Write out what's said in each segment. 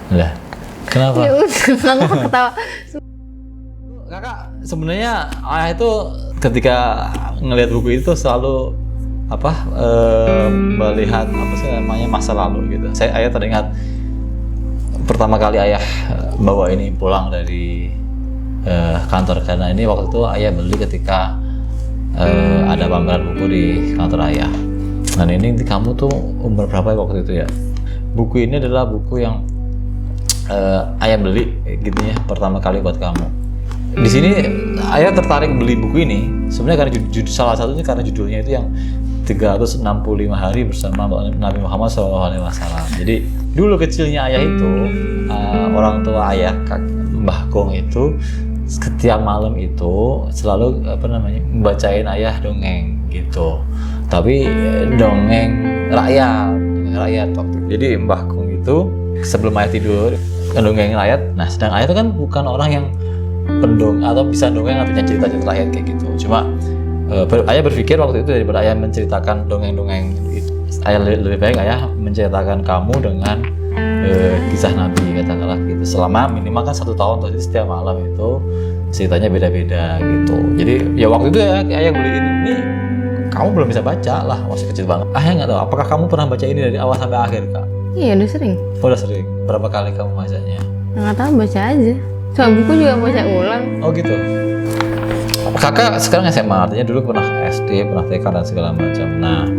Lah, kenapa? Ya udah, aku ketawa. Kakak sebenarnya ayah itu ketika ngelihat buku itu selalu melihat apa sih namanya masa lalu gitu. Ayah teringat pertama kali ayah bawa ini pulang dari kantor, karena ini waktu itu ayah beli ketika ada pameran buku di kantor ayah. Dan ini kamu tuh umur berapa waktu itu ya? Buku ini adalah buku yang ayah beli gitu ya pertama kali buat kamu. Di sini ayah tertarik beli buku ini sebenarnya karena salah satunya karena judulnya itu yang 365 hari bersama Nabi Muhammad SAW. Jadi dulu kecilnya ayah itu orang tua ayah Mbah Gong itu setiap malam itu selalu membacain ayah dongeng gitu. Tapi dongeng rakyat waktu itu. Jadi Mbah Gong itu sebelum ayah tidur ngedongengin rakyat. Nah, sedang ayah itu kan bukan orang yang pendong atau bisa dongeng atau cerita-cerita rakyat kayak gitu. Cuma ayah berpikir waktu itu daripada ayah menceritakan dongeng-dongeng itu, ayah lebih baik ayah menceritakan kamu dengan kisah Nabi katakanlah gitu. Selama minimal kan 1 tahun, jadi setiap malam itu ceritanya beda-beda gitu. Jadi ya waktu itu ya ayah beliin ini, kamu belum bisa baca lah, masih kecil banget. Ayah nggak tahu apakah kamu pernah baca ini dari awal sampai akhir, Kak? Iya, udah sering. Oh, udah sering. Berapa kali kamu bacanya? Nggak tahu, baca aja. Soal buku juga baca ulang. Oh gitu. Kakak sekarang SMA, artinya dulu pernah SD, pernah TK dan segala macam. Nah,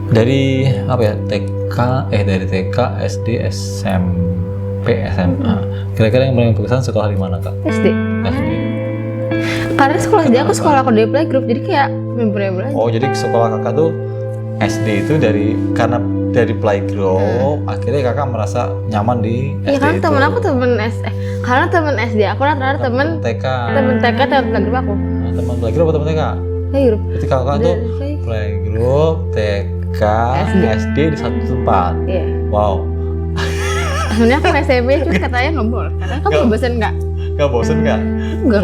dari dari TK, SD, SMP, SMA. Kira-kira yang paling berkesan sekolah di mana, Kak? SD. SD. Karena sekolah SD aku sekolah di playgroup, jadi kayak membernya belajar. Oh, jadi sekolah kakak tuh SD itu karena dari playgroup, akhirnya kakak merasa nyaman di SD. Iya kan, itu. temen aku karena temen SD aku rata-rata temen TK. Temen TK, temen playgroup aku. Nah, teman playgroup atau teman TK? Playgroup. Jadi kakak tuh playgroup, TK, SD di satu tempat. Iya. Wow. Sebenarnya aku SMP terus katanya nggak boleh. Katanya kamu bosan nggak? Gak bosen nggak? Enggak.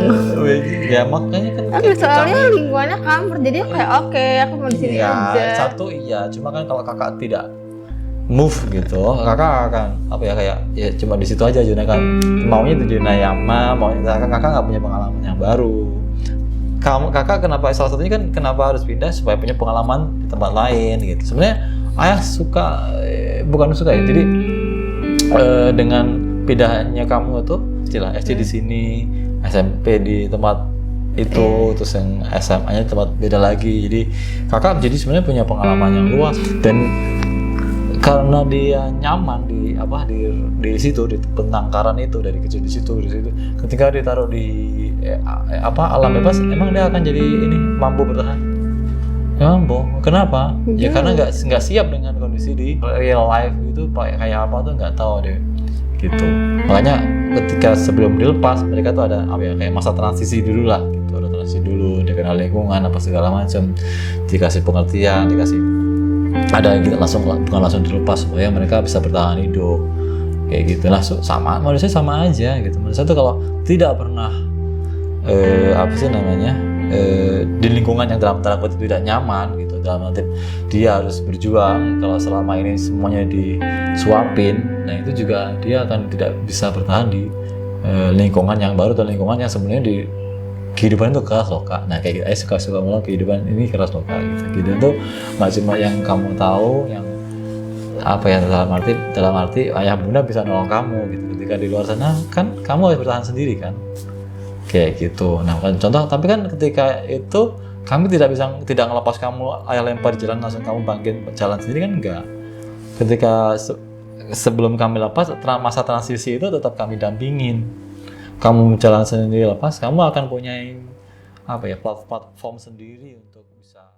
Ya makanya kan. Soalnya lingkungannya kamar, jadi kayak oke, aku mau di sini aja. Satu iya, cuma kan kalau kakak tidak move gitu, kakak akan kayak ya cuma di situ aja zona kan. Maunya di zona nyaman, kakak nggak punya pengalaman yang baru. Kakak kenapa salah satunya kan kenapa harus pindah supaya punya pengalaman di tempat lain gitu. Sebenarnya ayah suka bukan suka ya. Jadi dengan pindahannya kamu tuh istilah SD di sini, SMP di tempat itu, terus yang SMA-nya tempat beda lagi. Jadi kakak jadi sebenarnya punya pengalaman yang luas, dan karena dia nyaman di situ, di penangkaran itu, dari kecil di situ, ketika ditaruh di alam bebas, emang dia akan jadi ini mampu bertahan? Ya mampu. Kenapa? Ya karena nggak siap dengan kondisi di real life itu kayak apa tuh nggak tahu deh gitu. Makanya ketika sebelum dilepas mereka tuh ada kayak masa transisi dulu lah gitu, ada transisi dulu, dia kenal lingkungan apa segala macam, dikasih pengertian, ada gitu, bukan langsung dilepas supaya mereka bisa bertahan hidup kayak gitu. Nah, sama manusia sama aja gitu. Manusia tuh kalau tidak pernah di lingkungan yang dalam tanda kutip tidak nyaman gitu, dalam arti dia harus berjuang. Kalau selama ini semuanya disuapin, nah itu juga dia akan tidak bisa bertahan di lingkungan yang baru, atau lingkungan yang sebenarnya di kehidupan itu keras loh, Kak. Nah kayak gitu, saya suka ngomong kehidupan ini keras loh, Kak, gitu. Kehidupan itu nggak cuma yang kamu tahu, yang dalam arti ayah bunda bisa nolong kamu gitu. Ketika di luar sana kan kamu harus bertahan sendiri kan, kayak gitu. Nah kan contoh, tapi kan ketika itu kami tidak ngelepas kamu, ayah lempar di jalan langsung kamu bangkit jalan sendiri kan, enggak. Ketika sebelum kami lepas, masa transisi itu tetap kami dampingin. Kamu jalan sendiri lepas, kamu akan punya platform sendiri untuk bisa